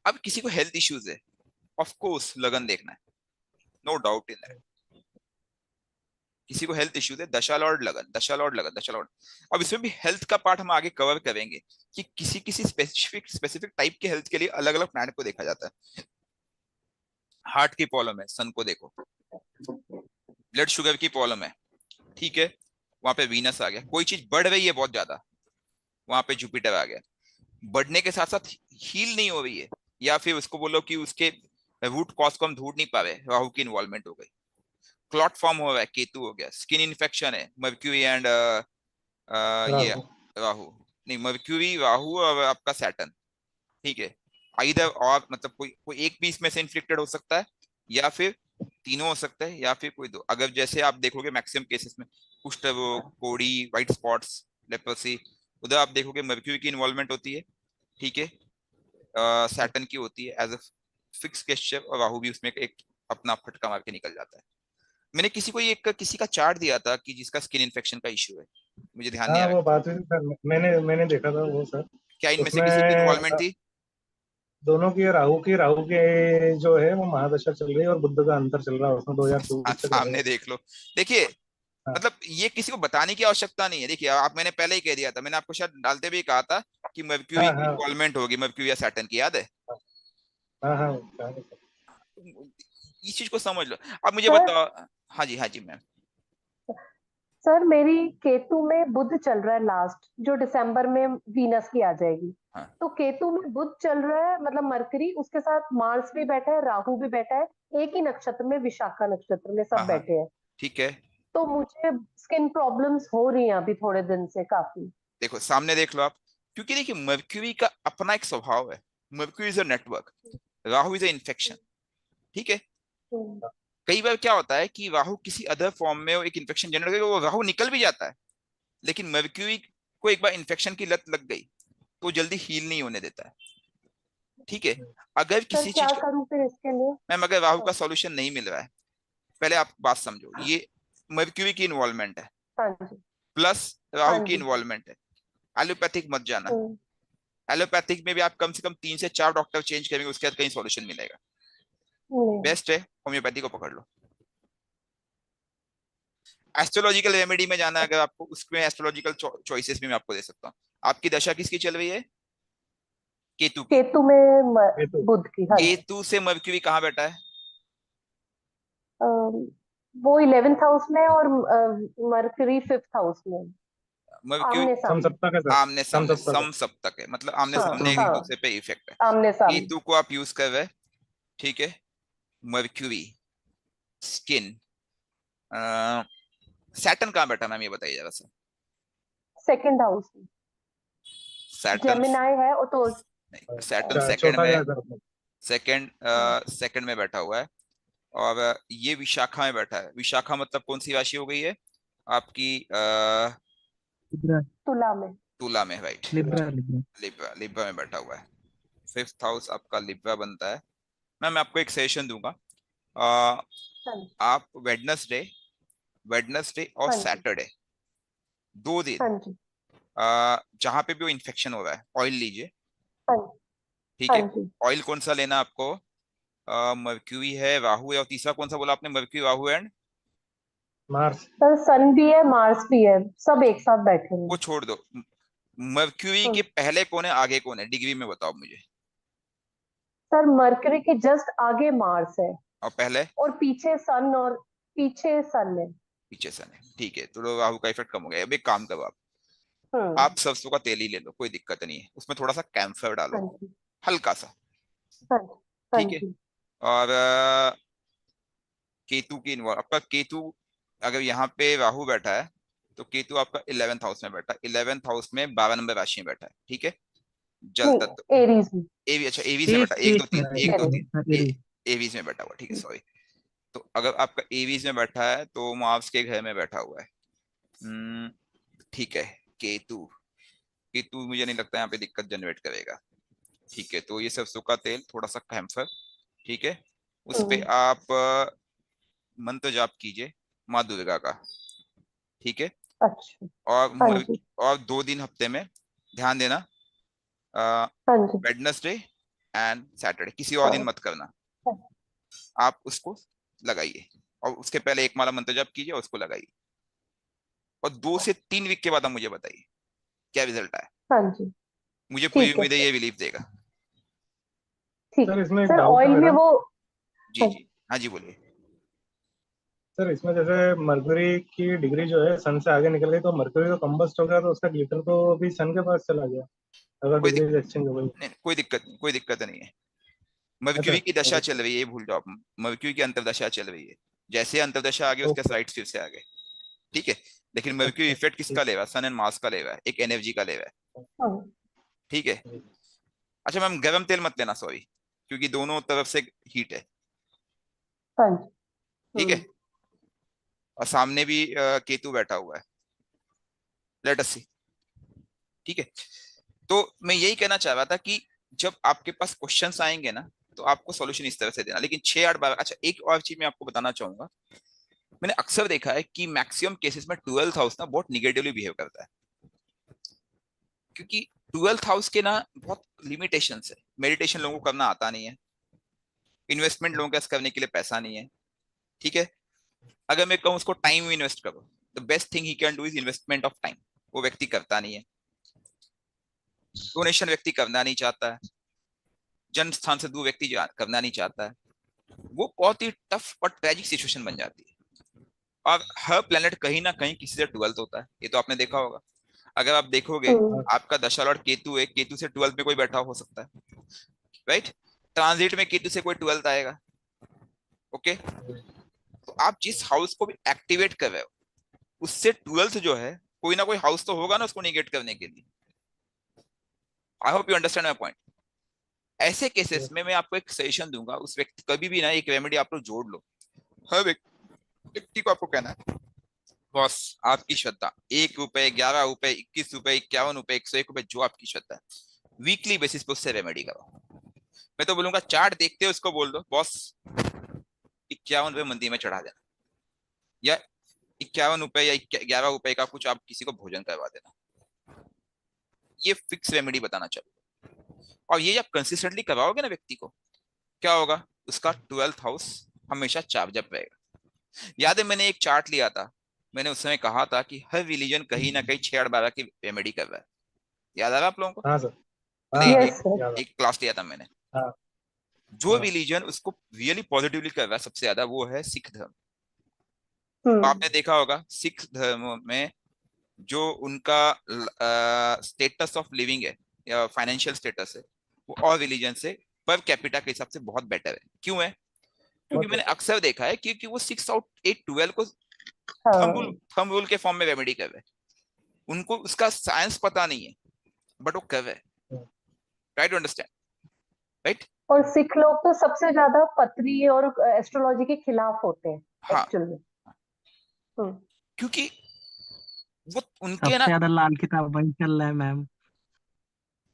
अब किसी को हेल्थ इश्यूज है, ऑफ कोर्स लगन देखना है, नो डाउट इन दैट। किसी को हेल्थ इश्यूज है, दशा लॉर्ड लगन, दशा लॉर्ड लगन, दशा लॉर्ड। अब इसमें भी हेल्थ का पार्ट हम आगे कवर करेंगे कि किसी किसी स्पेसिफिक स्पेसिफिक टाइप के हेल्थ के लिए अलग अलग प्लैनेट को देखा जाता है। हार्ट की प्रॉब्लम है, सन को देखो। ब्लड शुगर की प्रॉब्लम है, ठीक है, वहां पे वीनस आ गया। कोई चीज बढ़ रही है बहुत ज्यादा, वहां पे जुपिटर आ गया। बढ़ने के साथ साथ हील नहीं हो रही है, या फिर उसको बोलो कि उसके रूट कॉज को हम ढूंढ नहीं पा रहे, राहु की इन्वॉल्वमेंट हो गई। क्लॉट फॉर्म हो रहा है, केतु हो गया। स्किन इन्फेक्शन है, मर्क्यूरी एंड ये राहु। राहु, नहीं मर्क्यूरी राहु और आपका सैटर्न, ठीक है। आइदर और मतलब कोई कोई एक पीस में से इन्फ्लिक्टेड हो सकता है, या फिर तीनों हो सकता है, या फिर कोई दो। अगर जैसे आप देखोगे मैक्सिमम केसेस में कुष्ठ रोग, कोड़ी, व्हाइट स्पॉट्स, लेप्रोसी, उधर आप देखोगे मर्क्यूरी की इन्वॉल्वमेंट होती है, ठीक है। सैटर्न की होती है एज अ फिक्स गेस्चर, और राहु भी उसमें एक अपना फटका मार के निकल जाता है। मैंने किसी को एक किसी का चार्ट दिया था कि जिसका स्किन इन्फेक्शन का इश्यू है, मुझे ध्यान नहीं हाँ आ वो रहा बात हुई थी सर, मैंने देखा था वो सर। क्या इनमें से उसमें किसी की इन्वॉल्वमेंट थी। दोनों की, राहु की जो है वो महादशा चल रही है, और बुध का अंतर चल रहा है उसमें 2024 तक सामने रहेगा। देख लो। देखिए, हाँ मतलब ये किसी को बताने की आवश्यकता नहीं है। देखिए आप, मैंने पहले ही कह दिया था, मैंने आपको शायद डालते भी कहा था कि मर्क्यूरी हाँ की हाँ इन्वॉल्वमेंट होगी, मर्क्यूरी या सैटर्न की, याद है। हाँ हाँ हाँ, सर। इस चीज को समझ लो। अब मुझे सर बताओ। हाँ जी, हाँ जी मैम। सर मेरी केतु में बुध चल रहा है लास्ट, जो दिसंबर में वीनस की आ जाएगी। हाँ तो केतु में बुध चल रहा है, मतलब मरकरी, उसके साथ मार्स भी बैठा है, राहु भी बैठा है, एक ही नक्षत्र में, विशाखा नक्षत्र में हाँ सब हाँ, बैठे हैं। ठीक है। तो मुझे स्किन प्रॉब्लम्स हो रही हैं अभी थोड़े दिन से काफी। देखो सामने देख लो आप, क्योंकि देखिए मर्क्यूरी का अपना एक स्वभाव है। Mercury is a network, Rahu is a infection, ठीक है। हम्म, कई बार क्या होता है कि राहु किसी अदर फॉर्म में वो एक इन्फेक्शन जनरेट करके वो राहु निकल भी जाता है, लेकिन मर्क्यूरी को एक बार इन्फेक्शन की लत लग गई तो जल्दी हील नहीं होने देता है, ठीक है। अगर सर किसी क्या चीज का, करूं फिर इसके लिए? मैम अगर राहु का हाँ सॉल्यूशन नहीं मिल रहा है, पहले आप बात समझो, ये मर्क्यूरी की इन्वॉल्वमेंट है हाँ जी। प्लस हाँ राहु की जी। इन्वॉल्वमेंट है। एलोपैथिक मत जाना। हम्म, एलोपैथिक में भी आप कम से कम 3 से 4 डॉक्टर चेंज करेंगे, उसके बाद कहीं सॉल्यूशन मिलेगा। नहीं। बेस्ट है होम्योपैथी को पकड़ लो। एस्ट्रोलॉजिकल रेमेडी में जाना है अगर आपको, उसमें एस्ट्रोलॉजिकल चॉइसेस भी मैं आपको दे सकता हूँ। आपकी दशा किसकी चल रही है, केतु की। केतु में ये तो बुध की, हाँ जी। केतु से मर्क्यूरी कहाँ बैठा है। अम, वो 11th हाउस में, और मरकरी 5th हाउस में। मर्क्यूरी आमने सामने। समसप्तक है सर। आमने सामने, समसप्तक है। सम सप्तक है, मतलब आमने हाँ सामने एक हाँ, दूसरे पे इफेक्ट है। आमने सामने। केतु को आप यूज कर रहे हैं, ठीक है। मर्क्यूरी, स्किन, सैटर्न कहाँ बैठा मैम, ये बताइए जरा सा। सेकंड हाउस में। सैटर्न, जेमिनाई है वो तो। सैटर्न सेकंड चौथा में, गया सर अपने। सेकंड हाँ, सेकंड में बैठा हुआ है। और ये विशाखा में बैठा है। विशाखा मतलब कौन सी राशि हो गई है आपकी, लिब्रा। तुला में। तुला में, right. Libra Libra. Libra, Libra में बैठा हुआ है। फिफ्थ हाउस आपका लिब्रा बनता है। मैं आपको एक सजेशन दूंगा। अ, हाँ जी। आप वेडनेसडे, वेडनेसडे और हाँ जी। सैटरडे, 2 दिन, हाँ जी। जहां पे भी वो इन्फेक्शन हो रहा है, ऑयल लीजिए, हाँ जी। ठीक हाँ है। जी। ऑयल कौन सा लेना आपको, मर्क्यूरी है, राहु है, और तीसरा कौन सा बोला आपने, Mercury, Rahu and, Mars. Sir sun भी है, मार्स भी है, सब एक साथ बैठे वो हैं। छोड़ दो। मर्क्यूरी के हम्म, पहले कौन है, आगे कौन है, डिग्री में बताओ मुझे। सर मरकरी के जस्ट आगे मार्स है, और पहले, और पीछे सन, और पीछे सन है। पीछे सन है, ठीक है। तो राहु का इफेक्ट कम हो गया। अब एक काम करो हम्म। आप सरसों का तेल ही ले लो, कोई दिक्कत नहीं है, उसमें थोड़ा सा कैम्फर हाँ डालो, जी। हल्का सा, हाँ जी। हाँ ठीक है। जी। और केतु की इन्वॉल्व, आपका केतु अगर यहाँ पे राहु बैठा है, तो केतु आपका 11th हाउस में बैठा है। 11th हाउस में 12 नंबर राशि में बैठा है, ठीक है। जल तत्व, नहीं, एरीज में। एवी, अच्छा एवीज में एक बैठा, एक दो एक तीन, मिनट, एक एक दो एरीज। तीन, मिनट, हाँ, एरी। एवीज में बैठा हुआ, ठीक है, सॉरी। तो अगर आपका एवीज में बैठा है तो मार्स के घर में बैठा हुआ है। हम्म, ठीक है। केतु, केतु मुझे नहीं लगता यहाँ पे दिक्कत जनरेट करेगा, ठीक है। तो ये सरसों का तेल, थोड़ा सा कैम्फर, ठीक है। उस पे हम्म, आप मंत्र जाप कीजिए माँ दुर्गा का, ठीक है। अच्छा। और हाँ जी। और 2 दिन हफ्ते में ध्यान देना, हाँ जी। वेडनेसडे एंड सैटरडे, किसी और दिन हाँ। मत करना, आप उसको लगाइए और उसके पहले एक माला मंत्र जप कीजिए और उसको लगाइए, और 2 से 3 वीक के बाद आप मुझे बताइए क्या रिजल्ट आया। हाँ जी, मुझे पूरी ठीक है उम्मीद है सर, ये रिलीफ देगा। ठीक। सर इसमें एक सर डाउट है ऑयल में मेरा। वो, जी जी, हाँ जी बोलिए। सर इसमें जैसे मरकरी की डिग्री जो है सन से आगे निकल गई, तो मरकरी तो कम्बस्ट हो गया, तो उसका ग्लिटर तो अभी सन के पास चला गया, अगर कोई डिग्री एक्सचेंज हो गई। नहीं, कोई दिक्कत नहीं, कोई दिक्कत नहीं है। अच्छा, मर्क्यूरी की दशा ओके। चल रही है, ये भूल जाओ आप। मर्क्यूरी की अंतर्दशा चल रही है, जैसे अंतर्दशा आ गई उसके ओके। साइड फिर से आ गए, ठीक है। लेकिन मर्क्यूरी अच्छा, इफेक्ट किसका ठीक। ले रहा है? सन एंड मार्स का ले रहा है, एक एनर्जी का ले रहा है, हाँ ठीक है। अच्छा मैम, गरम तेल मत लेना, सॉरी, क्योंकि दोनों तरफ से हीट है, हाँ जी। ठीक है। और सामने भी केतु बैठा हुआ है, लेट अस सी, ठीक है। तो मैं यही कहना चाह रहा था कि जब आपके पास क्वेश्चंस आएंगे ना, तो आपको सॉल्यूशन इस तरह से देना, लेकिन 6 8 12। अच्छा एक और चीज मैं आपको बताना चाहूंगा, मैंने अक्सर देखा है कि मैक्सिमम केसेस में 12th हाउस ना बहुत निगेटिवली बिहेव करता है, क्योंकि 12th हाउस के ना बहुत लिमिटेशंस है। मेडिटेशन लोगों को करना आता नहीं है, इन्वेस्टमेंट लोगों के पास करने के लिए पैसा नहीं है, ठीक है। अगर मैं कहूँ उसको टाइम इन्वेस्ट करो, the best thing he can do is investment of time, वो व्यक्ति करता नहीं है। डोनेशन व्यक्ति करना नहीं चाहता है, जन्म स्थान से दूर व्यक्ति करना नहीं चाहता है, वो बहुत ही टफ और ट्रेजिक सिचुएशन बन जाती है। और हर प्लेनेट कहीं ना कहीं किसी से 12th होता है, ये तो आपने देखा होगा। अगर आप देखोगे, आपका दशा लॉर्ड केतु है, केतु से 12th में कोई बैठा हो सकता है, राइट। ट्रांजिट में केतु से कोई 12th आएगा, ओके। तो आप जिस हाउस को भी एक्टिवेट कर रहे हो, उससे 12th जो है, कोई ना कोई हाउस तो होगा ना उसको निगेट करने के लिए। I hope you understand my point. ऐसे केसेस में मैं आपको एक सजेशन दूंगा, उस व्यक्ति कभी भी ना एक रेमेडी आप लोग जोड़ लो। हर व्यक्ति को आपको कहना है, बॉस आपकी श्रद्धा, 1 रुपए, 11 रुपए, 21 रुपए, 51 रुपए, 101 रुपए, जो आपकी श्रद्धा है, वीकली बेसिस पे उससे रेमेडी करो। मैं तो बोलूंगा चार्ट देखते हो उसको बोल दो, बॉस 51 रुपए मंदिर में चढ़ा देना, या 51 रुपए या 11 रुपए का कुछ आप किसी को भोजन करवा देना। ये फिक्स रेमेडी बताना चाहिए। और ये जब कंसिस्टेंटली करवाओगे ना व्यक्ति को, क्या होगा, उसका 12th हाउस हमेशा चार्ज अप रहेगा। याद है मैंने एक चार्ट लिया था, मैंने उस समय कहा था कि हर रिलीजन कहीं ना कहीं 6 8 12 की रेमेडी कर रहा है। याद आ रहा है आप लोगों को? हाँ सर। मैंने हाँ, यस सर। याद एक क्लास लिया था मैंने। हाँ। जो हाँ। रिलीजन उसको रियली पॉजिटिवली कर रहा है सबसे ज्यादा, वो है सिख धर्म। तो हम्म। आपने देखा होगा सिख धर्म में जो उनका स्टेटस ऑफ लिविंग है या फाइनेंशियल स्टेटस है, वो और रिलीजन से पर कैपिटा के हिसाब से बहुत बेटर है। क्यों है? क्योंकि ओके। मैंने अक्सर देखा है क्योंकि वो 6 out 8 12 को हाँ। थंब रूल के फॉर्म में रेमेडी कर रहे हैं। उनको उसका साइंस पता नहीं है, बट वो कर रहे हैं। Try to understand, right. और सिख लोग तो सबसे ज्यादा पत्री और एस्ट्रोलॉजी के खिलाफ होते हैं हाँ, एक्चुअली। क्योंकि वो उनके सबसे ना, ज्यादा लाल किताब वही चल रहा है मैम।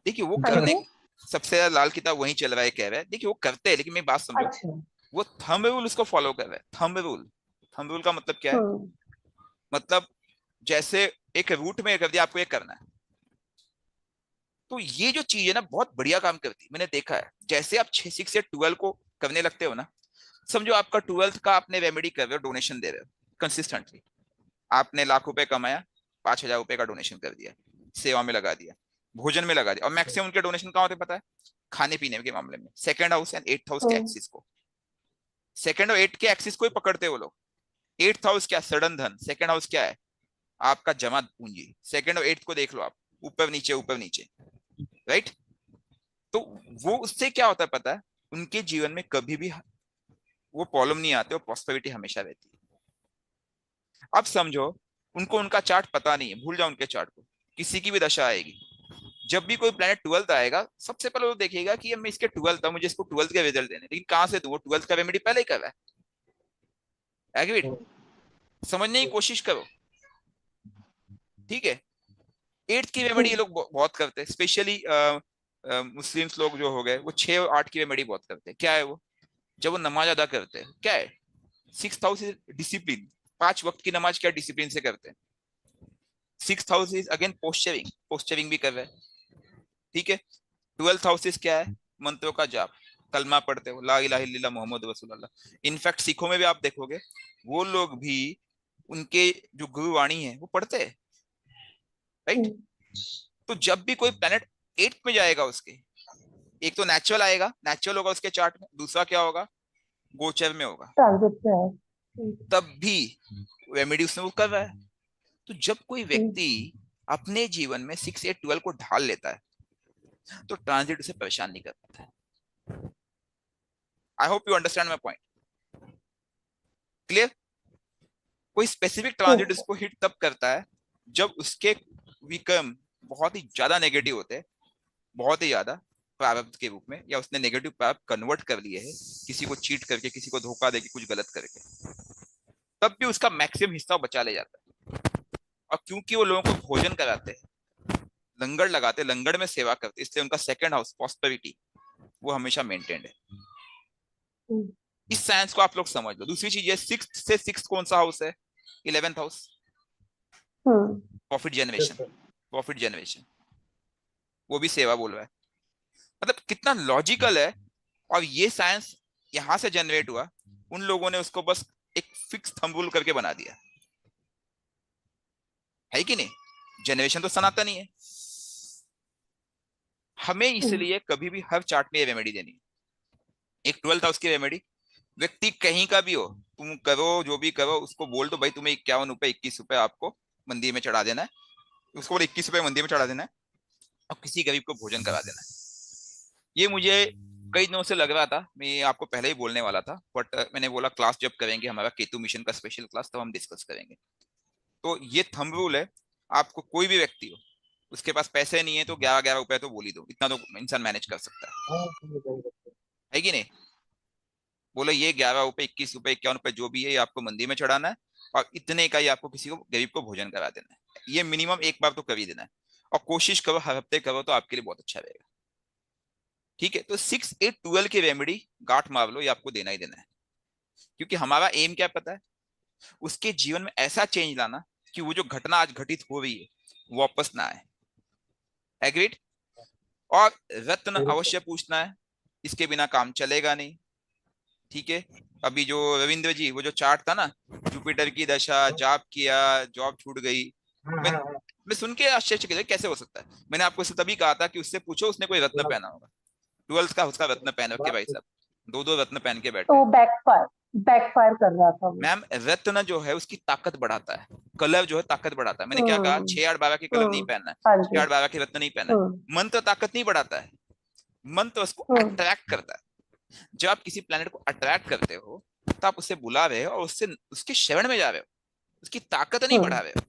देखिए वो हाँ करने, जी। सबसे ज्यादा लाल किताब वही चल रहा है कह रहा है, देखिए वो करते हैं, लेकिन मेरी बात समझो, अच्छा। वो थंब रूल उसको फॉलो कर रहे हैं। थंब रूल, थंब रूल का मतलब क्या है? हम्म। मतलब जैसे एक रूट में कर दिया, आपको ये करना है। तो ये जो चीज है ना बहुत बढ़िया काम करती है, मैंने देखा है। जैसे आप 6 से 12 को करने लगते हो ना, समझो आपका 12th का आपने रेमेडी कर रहे हो, डोनेशन दे रहे हो कंसिस्टेंटली। आपने लाख रुपए कमाया, 5,000 रुपए का डोनेशन कर दिया, सेवा में लगा दिया, भोजन में लगा दिया। और मैक्सिमम उनके डोनेशन कहाँ होते हैं पता है? खाने पीने के मामले में। 2nd house and 8th house के हम्म। एक्सिस को, 2nd और 8 के एक्सिस को ही पकड़ते हैं वो लोग। 8th हाउस क्या? सडन धन। 2nd हाउस क्या है? आपका जमा पूंजी। 2nd और 8th को देख लो आप, ऊपर नीचे ऊपर नीचे, राइट। तो वो उससे क्या होता है पता है? उनके जीवन में कभी भी वो प्रॉब्लम नहीं आते, और प्रॉस्पेरिटी हमेशा रहती है। अब समझो उनको उनका चार्ट पता नहीं है, भूल जाओ उनके चार्ट को। किसी की भी दशा आएगी, जब भी कोई प्लेनेट 12th आएगा, सबसे पहले वो देखेगा कि मैं इसके 12th था, मुझे इसको 12th के रिजल्ट देने, लेकिन कहां से दूं? वो 12th का रेमेडी पहले ही कर रहा है। एग्रीड? समझने की कोशिश करो, ठीक है। 8th की रेमेडी ये लोग बहुत करते हैं, स्पेशली मुस्लिम्स लोग जो हो गए, वो 6 और 8 की रेमेडी बहुत करते हैं। क्या है वो? जब वो नमाज अदा करते हैं, क्या है? 6th house is discipline. 5 वक्त की नमाज क्या डिसिप्लिन से करते हैं। 6th house is again posturing, posturing भी कर रहे हैं, ठीक है। 12th हाउस इज क्या है? मंत्रों का जाप, कलमा पढ़ते हो, ला इलाहा इल्लल्लाह मोहम्मद रसूलुल्लाह। इनफैक्ट सिखों में भी आप देखोगे वो लोग भी उनके जो गुरुवाणी है वो पढ़ते हैं, राइट। तो जब भी कोई प्लेनेट 8th में जाएगा उसके, एक तो नेचुरल आएगा, नेचुरल होगा उसके चार्ट में, दूसरा क्या होगा, गोचर में होगा, ट्रांजिट पे है। तब भी रेमेडी उसने वो कर रहा है। तो जब कोई व्यक्ति अपने जीवन में 6 8 12 को ढाल लेता है तो ट्रांजिट उसे परेशान नहीं कर पाता है। I hope you understand my point, clear. कोई स्पेसिफिक ट्रांजिट उसको हिट तब करता है जब उसके विक्रम बहुत ही ज्यादा नेगेटिव होते हैं, बहुत ही ज्यादा प्रारब्ध के रूप में, या उसने नेगेटिव प्रारब्ध कन्वर्ट कर लिए है किसी को चीट करके, किसी को धोखा देके, कुछ गलत करके, तब भी उसका मैक्सिमम हिस्सा बचा ले जाता है। और क्योंकि वो लोगों को भोजन कराते हैं, लंगर लगाते, लंगर में सेवा करते, इसलिए उनका सेकंड हाउस प्रॉस्पेरिटी वो हमेशा मेंटेन्ड है। इस साइंस को आप लोग समझ लो। दूसरी चीज है, 6th से 6th कौन सा हाउस है, 11th house, profit generation, profit generation, वो भी सेवा बोल रहा है। मतलब कितना लॉजिकल है। और ये साइंस यहां से जनरेट हुआ, उन लोगों ने उसको बस एक फिक्स थंब रूल करके बना दिया है कि नहीं। जनरेशन तो सनातन ही है। हमें इसलिए कभी भी हर चार्ट में ये रेमेडी देनी है। एक 12th हाउस की रेमेडी, व्यक्ति कहीं का भी हो, तुम करो जो भी करो, उसको बोल दो भाई तुम्हें 51 रुपए 21 रुपए आपको मंदिर में चढ़ा देना है, उसको बोले 21 रुपए मंदिर में चढ़ा देना है और किसी गरीब को भोजन करा देना है। ये मुझे कई दिनों से लग रहा था, मैं आपको पहले ही बोलने वाला था, बट मैंने बोला क्लास जब करेंगे हमारा केतु मिशन का स्पेशल क्लास, तब हम डिस्कस करेंगे। तो ये थंब रूल है, आपको कोई भी व्यक्ति हो, उसके पास पैसे नहीं है तो 11 रुपए तो बोल ही दो, इतना तो इंसान मैनेज कर सकता है कि नहीं। बोलो ये 11 रुपए 21 रुपए 51 रुपए जो भी है, ये आपको मंदिर में चढ़ाना है और इतने का ही आपको किसी को गरीब को भोजन करा देना है। ये मिनिमम एक बार तो कर ही देना है, और कोशिश करो हर हफ्ते करो तो आपके लिए बहुत अच्छा रहेगा, ठीक है। तो 6 8 12 की रेमेडी गांठ मार लो, ये आपको देना ही देना है, क्योंकि हमारा एम क्या पता है, उसके जीवन में ऐसा चेंज लाना कि वो जो घटना आज घटित हो रही है वापस ना आए। एग्रीड। और रत्न अवश्य पूछना है, इसके बिना काम चलेगा नहीं, ठीक है। अभी जो रविंद्र जी, वो जो चार्ट था ना, जुपिटर की दशा, जाप किया, जॉब छूट गई, मैं सुन के आश्चर्य कैसे हो सकता है। मैंने आपको तभी कहा था कि उससे पूछो उसने कोई रत्न पहना होगा, 12th का उसका रत्न पहन रखे भाई साहब, 2 रत्न पहन के बैठे। तो बैकफायर कर रहा था वो। मैम रत्न जो है उसकी ताकत बढ़ाता है, कलर जो है ताकत बढ़ाता है। मैंने क्या कहा, 6 8 12 के कलर नहीं पहनना है, हाँ 6 जी। 8 12 के रत्न नहीं पहनना है। मंत्र ताकत नहीं बढ़ाता है, मंत्र उसको अट्रैक्ट करता है। जब आप किसी प्लेनेट को अट्रैक्ट करते हो तो आप उसे बुला रहे हो और उससे उसके शरण में जा रहे हो, उसकी ताकत नहीं बढ़ा रहे हो।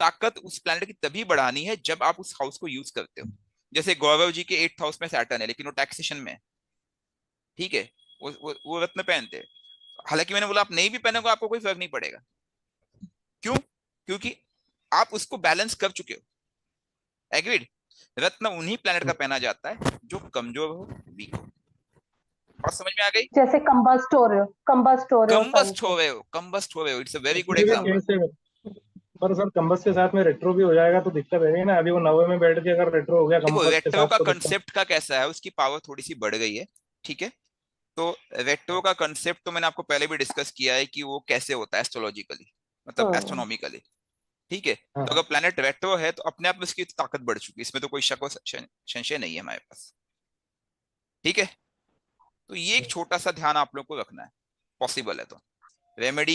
ताकत उस प्लेनेट की तभी बढ़ानी है जब आप उस हाउस को यूज करते हो। जैसे गौरव जी के 8th हाउस में सैटर्न है, लेकिन वो टैक्सेशन में है, ठीक है, वो रत्न पहनते हैं। हालांकि मैंने बोला आप नहीं भी पहनोगे आपको कोई फर्क नहीं पड़ेगा। क्यों? क्योंकि आप उसको बैलेंस कर चुके हो। एग्रीड। रत्न उन्हीं प्लेनेट का पहना जाता है जो कमजोर हो, वीक हो। बात समझ में आ गई? जैसे कंबस्ट हो रहे हो, कंबस्ट हो रहे हो, कंबस्ट हो रहे हो, कंबस्ट हो रहे हो, it's a very good example. पर सर कंबस के साथ में रेट्रो भी हो जाएगा तो दिक्कत है ना। अभी वो 90 में बैठ के अगर रेट्रो हो गया देखो कंबस के रेट्रो साथ का तो कंसेप्ट का कैसा है, उसकी पावर थोड़ी सी बढ़ गई है, ठीक है। तो रेट्रो का कंसेप्ट तो मैंने आपको पहले भी डिस्कस किया है कि वो कैसे होता है एस्ट्रोलॉजिकली, मतलब एस्ट्रोनॉमिकली, ठीक है। तो अगर प्लेनेट रेट्रो है तो अपने आप में उसकी ताकत बढ़ चुकी है, इसमें तो कोई शक संशय नहीं है हमारे पास, ठीक है। तो ये एक छोटा सा ध्यान आप लोग को रखना है, पॉसिबल है तो रेमेडी